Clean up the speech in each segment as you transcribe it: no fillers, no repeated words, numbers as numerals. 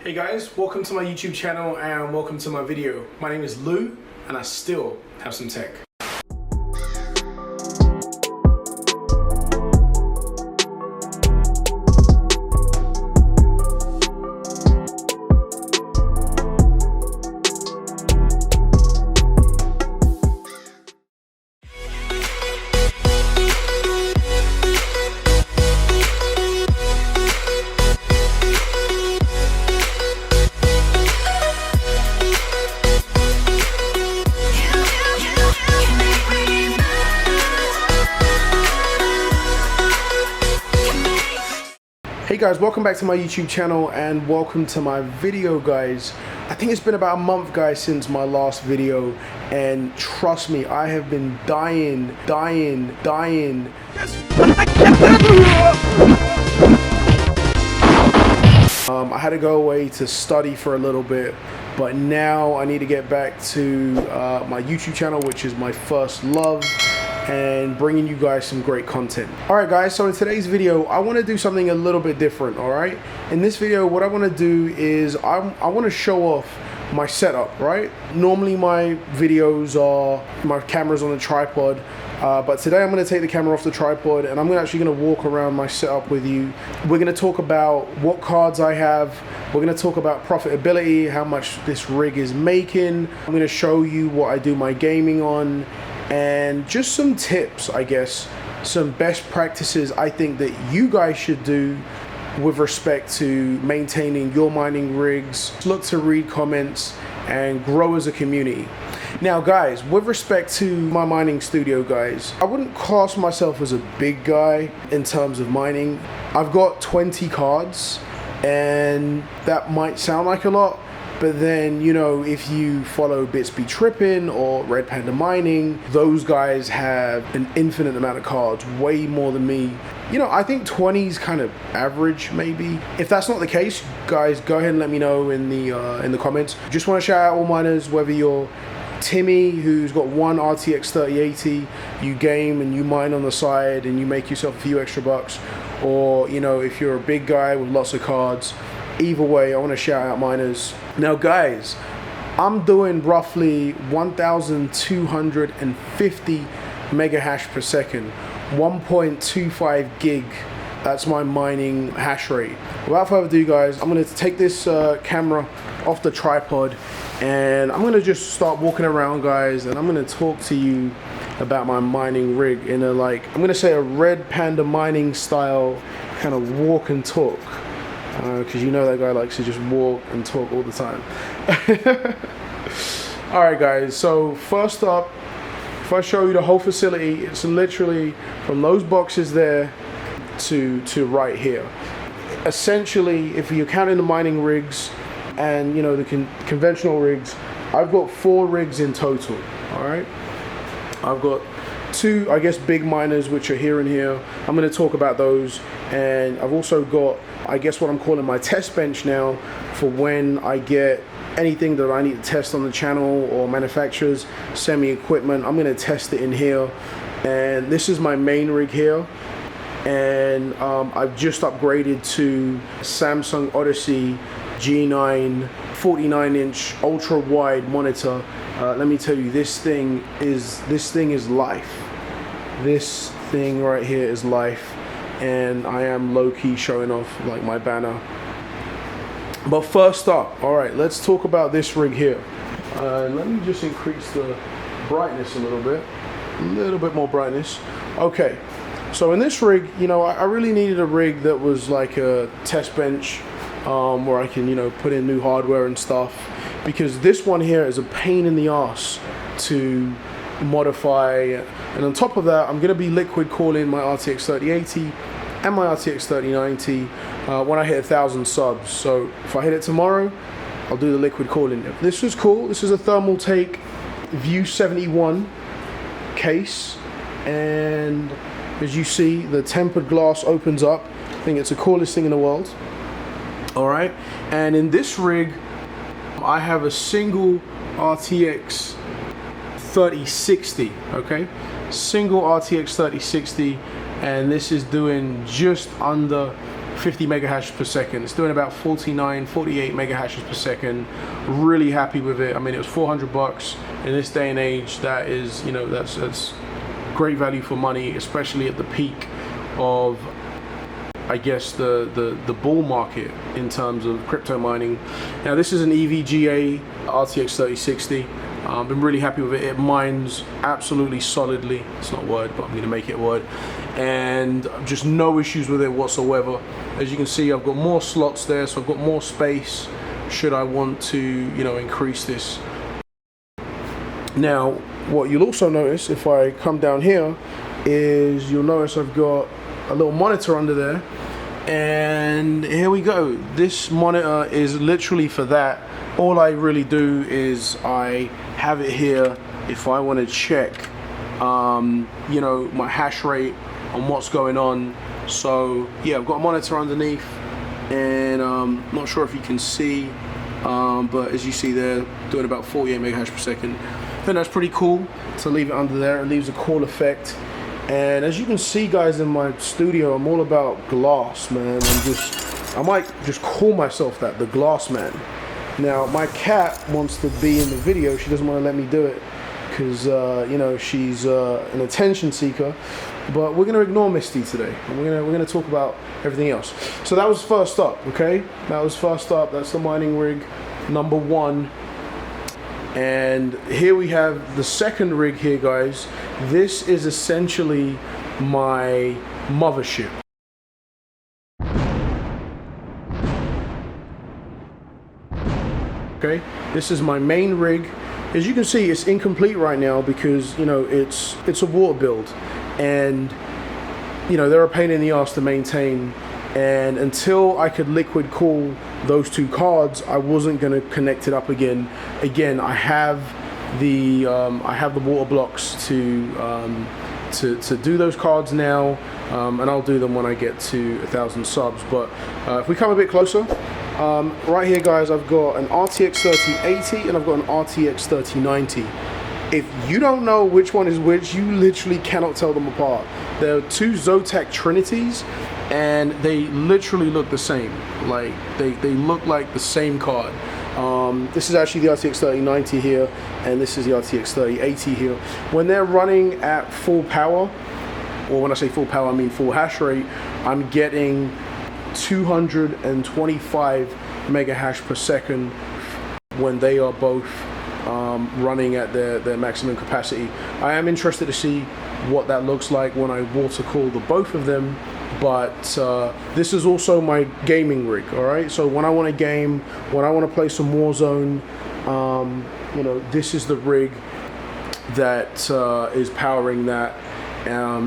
Hey guys, welcome to my YouTube channel and welcome to my video. My name is Lou and I still have some tech. Hey guys, welcome back to my YouTube channel and welcome to my video, guys. I think it's been about a month, guys, since my last video, and trust me, I have been dying. I had to go away to study for a little bit, but now I need to get back to my YouTube channel, which is my first love, and bringing you guys some great content. All right guys, so in today's video I want to do something a little bit different. All right, in this video what I want to do is I want to show off my setup. Right, normally my videos are my camera's on a tripod, but today I'm going to take the camera off the tripod and I'm actually going to walk around my setup with you. We're going to talk about what cards I have. We're going to talk about profitability, how much this rig is making. I'm going to show you what I do my gaming on, and just some tips, I guess, some best practices I think that you guys should do with respect to maintaining your mining rigs. Look to read comments and grow as a community. Now guys, with respect to my mining studio, guys, I wouldn't class myself as a big guy in terms of mining. I've got 20 cards and that might sound like a lot, but then, you know, if you follow Bits Be Trippin' or Red Panda Mining, those guys have an infinite amount of cards, way more than me. You know, I think 20 is kind of average, maybe. If that's not the case, guys, go ahead and let me know in the comments. Just want to shout out all miners, whether you're Timmy, who's got one RTX 3080, you game and you mine on the side and you make yourself a few extra bucks, or, you know, if you're a big guy with lots of cards. Either way, I want to shout out miners. Now guys, I'm doing roughly 1,250 mega hash per second, 1.25 gig. That's my mining hash rate. Without further ado, guys, I'm going to take this camera off the tripod and I'm going to just start walking around, guys, and I'm going to talk to you about my mining rig in a, like, I'm going to say a Red Panda Mining style kind of walk and talk. Because you know that guy likes to just walk and talk all the time. Alright guys, so first up, if I show you the whole facility, it's literally from those boxes there to right here. Essentially, if you're counting the mining rigs and, you know, the conventional rigs, I've got 4 rigs in total. Alright, I've got 2, I guess, big miners which are here and here. I'm going to talk about those, and I've also got, I guess, what I'm calling my test bench now for when I get anything that I need to test on the channel or manufacturers send me equipment. I'm going to test it in here, and this is my main rig here, and I've just upgraded to Samsung Odyssey G9 49-inch ultra wide monitor. Let me tell you, this thing is life. This thing right here is life, and I am low-key showing off like my banner. But first up, all right, let's talk about this rig here. Let me just increase the brightness a little bit more brightness. Okay, so in this rig, you know, I really needed a rig that was like a test bench, where I can, you know, put in new hardware and stuff, because this one here is a pain in the ass to modify. And on top of that, I'm going to be liquid calling my RTX 3080 and my RTX 3090 when I hit 1,000 subs. So if I hit it tomorrow, I'll do the liquid calling. This was cool. This is a Thermal Take View 71 case, and as you see, the tempered glass opens up. I think it's the coolest thing in the world. All right, and in this rig, I have a single RTX 3060. Okay, single RTX 3060, and this is doing just under 50 mega hashes per second. It's doing about 49, 48 mega hashes per second. Really happy with it. I mean, it was $400 in this day and age. That is, you know, that's great value for money, especially at the peak of, I guess, the bull market in terms of crypto mining. Now, this is an EVGA RTX 3060. I've been really happy with it. It mines absolutely solidly. It's not a word, but I'm going to make it a word. And just no issues with it whatsoever. As you can see, I've got more slots there, so I've got more space should I want to, you know, increase this. Now, what you'll also notice if I come down here is you'll notice I've got a little monitor under there. And here we go. This monitor is literally for that. All I really do is I have it here if I want to check, you know, my hash rate on what's going on. So yeah, I've got a monitor underneath, and not sure if you can see, but as you see there, doing about 48 mega hash per second. I think that's pretty cool to leave it under there. It leaves a cool effect. And as you can see, guys, in my studio, I'm all about glass, man. I might just call myself that, the glass man. Now, my cat wants to be in the video. She doesn't want to let me do it because, you know, she's an attention seeker. But we're going to ignore Misty today. And we're going to talk about everything else. So that was first up, okay? That was first up. That's the mining rig number 1. And here we have the second rig here, guys. This is essentially my mothership. Okay, this is my main rig. As you can see, it's incomplete right now because, you know, it's a water build, and you know, they're a pain in the ass to maintain. And until I could liquid cool those 2 cards, I wasn't going to connect it up again. Again, I have the water blocks to do those cards now, and I'll do them when I get to 1,000 subs. But if we come a bit closer, right here, guys, I've got an RTX 3080 and I've got an RTX 3090. If you don't know which one is which, you literally cannot tell them apart. They're 2 Zotac Trinities, and they literally look the same. Like they look like the same card. This is actually the RTX 3090 here, and this is the RTX 3080 here. When they're running at full power, or when I say full power, I mean full hash rate, I'm getting 225 mega hash per second when they are both running at their maximum capacity. I am interested to see what that looks like when I water cool the both of them. But this is also my gaming rig, all right? So when I want to game, when I want to play some Warzone, you know, this is the rig that is powering that.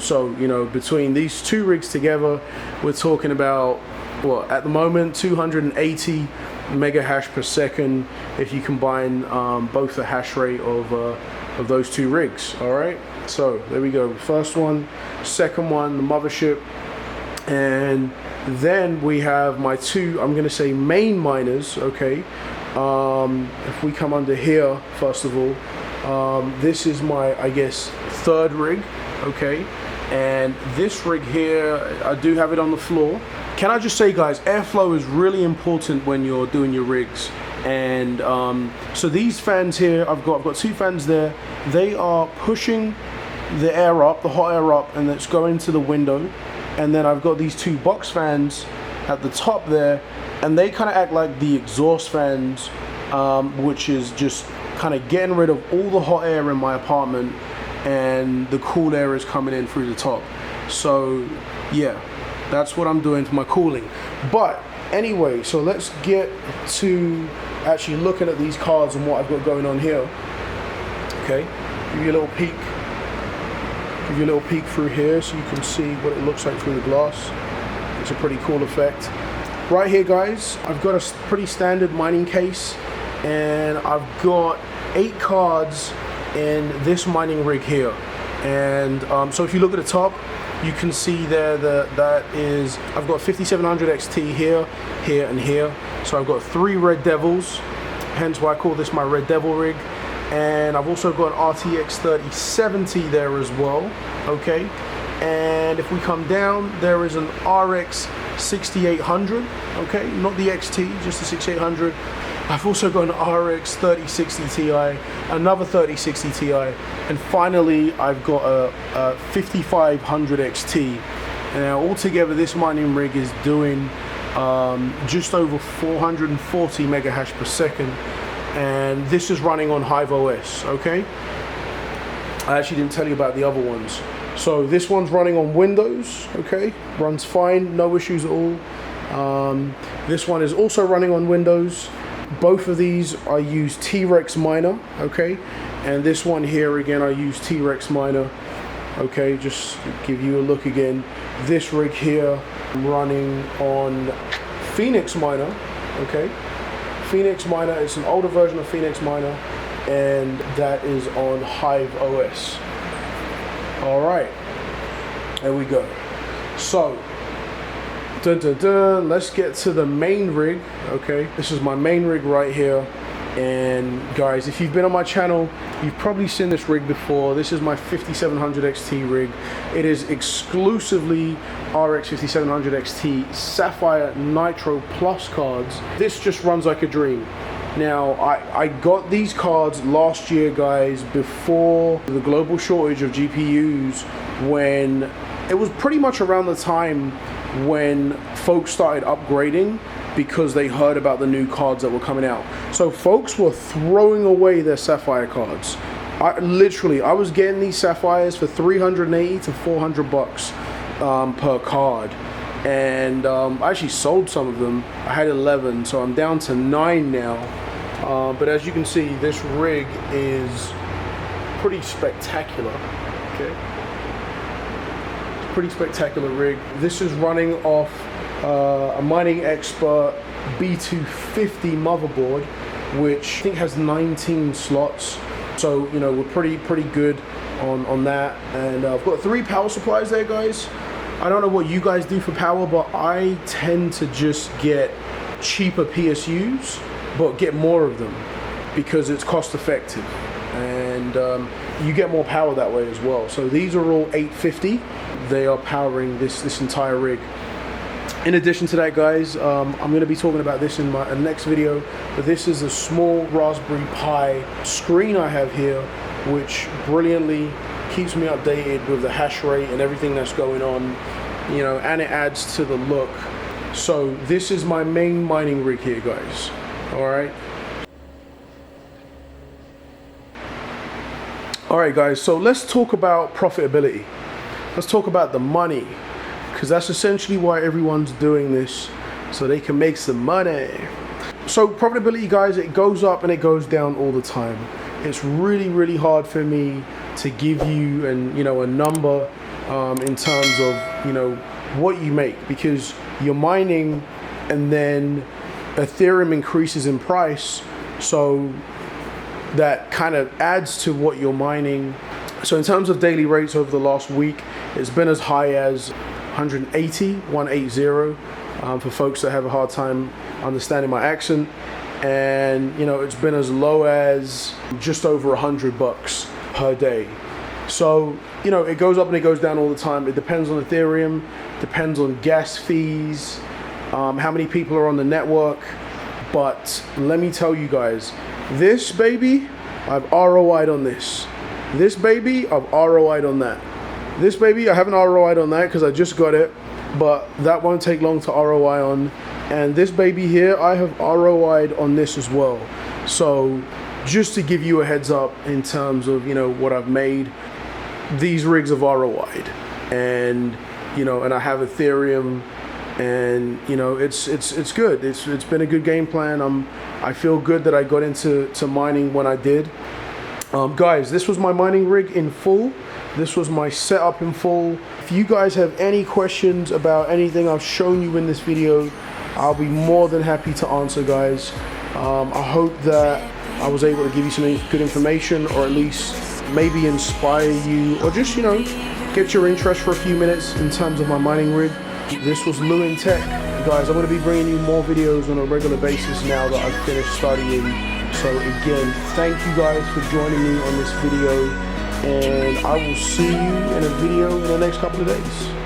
So, you know, between these 2 rigs together, we're talking about, well, at the moment, 280 mega hash per second if you combine both the hash rate of those 2 rigs, all right? So there we go. First one, second one, the mothership. And then we have my 2, I'm going to say, main miners, okay? If we come under here, first of all, this is my, I guess, 3rd rig, okay? And this rig here, I do have it on the floor. Can I just say, guys, airflow is really important when you're doing your rigs. And so these fans here, I've got 2 fans there. They are pushing the air up, the hot air up, and it's going to the window. And then I've got these 2 box fans at the top there, and they kind of act like the exhaust fans, which is just kind of getting rid of all the hot air in my apartment, and the cool air is coming in through the top. So yeah, that's what I'm doing for my cooling. But anyway, so let's get to actually looking at these cards and what I've got going on here. Okay, give you a little peek. Give you a little peek through here so you can see what it looks like through the glass. It's a pretty cool effect. Right here, guys, I've got a pretty standard mining case, and I've got 8 cards in this mining rig here. And so if you look at the top, you can see there that is, I've got 5700 XT here, here, and here. So I've got 3 Red Devils, hence why I call this my Red Devil rig. And I've also got an RTX 3070 there as well, okay? And if we come down, there is an RX 6800, okay, not the XT, just the 6800. I've also got an RX 3060 Ti, another 3060 Ti, and finally I've got a 5500 XT. Now altogether this mining rig is doing just over 440 mega hash per second, and this is running on Hive OS, okay? I actually didn't tell you about the other ones. So this one's running on Windows, okay? Runs fine, no issues at all. This one is also running on Windows. Both of these I use T-Rex miner, okay? And this one here again I use T-Rex miner, okay? Just to give you a look again. This rig here I'm running on Phoenix miner, okay? Phoenix miner, it's an older version of Phoenix miner, and that is on Hive OS. All right, there we go. So, let's get to the main rig, okay? This is my main rig right here. And guys, if you've been on my channel, you've probably seen this rig before. This is my 5700 XT rig. It is exclusively RX 5700 XT Sapphire Nitro Plus cards. This just runs like a dream. Now, I got these cards last year, guys, before the global shortage of GPUs, when it was pretty much around the time when folks started upgrading because they heard about the new cards that were coming out. So folks were throwing away their Sapphire cards. I was getting these Sapphires for 380 to 400 bucks per card. And I actually sold some of them. I had 11, so I'm down to 9 now. But as you can see, this rig is pretty spectacular, okay? Pretty spectacular rig. This is running off a Mining Expert B250 motherboard, which I think has 19 slots. So, you know, we're pretty good on that. And I've got 3 power supplies there, guys. I don't know what you guys do for power, but I tend to just get cheaper PSUs, but get more of them because it's cost effective. And you get more power that way as well. So these are all 850. They are powering this entire rig. In addition to that, guys, I'm going to be talking about this in my next video, but this is a small Raspberry Pi screen I have here, which brilliantly keeps me updated with the hash rate and everything that's going on, you know, and it adds to the look. So this is my main mining rig here, guys. All right, guys, so let's talk about profitability. Let's talk about the money, because that's essentially why everyone's doing this, so they can make some money. So profitability, guys, it goes up and it goes down all the time. It's really hard for me to give you a number in terms of, you know, what you make, because you're mining and then Ethereum increases in price, so that kind of adds to what you're mining. So in terms of daily rates over the last week, it's been as high as 180 for folks that have a hard time understanding my accent, and you know, it's been as low as just over $100 per day. So, you know, it goes up and it goes down all the time. It depends on Ethereum, depends on gas fees, how many people are on the network. But let me tell you guys, this baby, I've ROI'd on this. This baby, I've ROI'd on that. This baby, I haven't ROI'd on that because I just got it, but that won't take long to ROI on. And this baby here, I have ROI'd on this as well. So just to give you a heads up in terms of, you know, what I've made, these rigs have ROI'd. And, you know, and I have Ethereum, and you know, it's good. It's been a good game plan. I feel good that I got into mining when I did. Guys, this was my mining rig in full. This was my setup in full. If you guys have any questions about anything I've shown you in this video, I'll be more than happy to answer, guys. I hope that I was able to give you some good information, or at least maybe inspire you, or just, you know, get your interest for a few minutes in terms of my mining rig. This was Lewin Tech. Guys, I'm going to be bringing you more videos on a regular basis now that I've finished studying. So again, thank you guys for joining me on this video. and I will see you in a video in the next couple of days.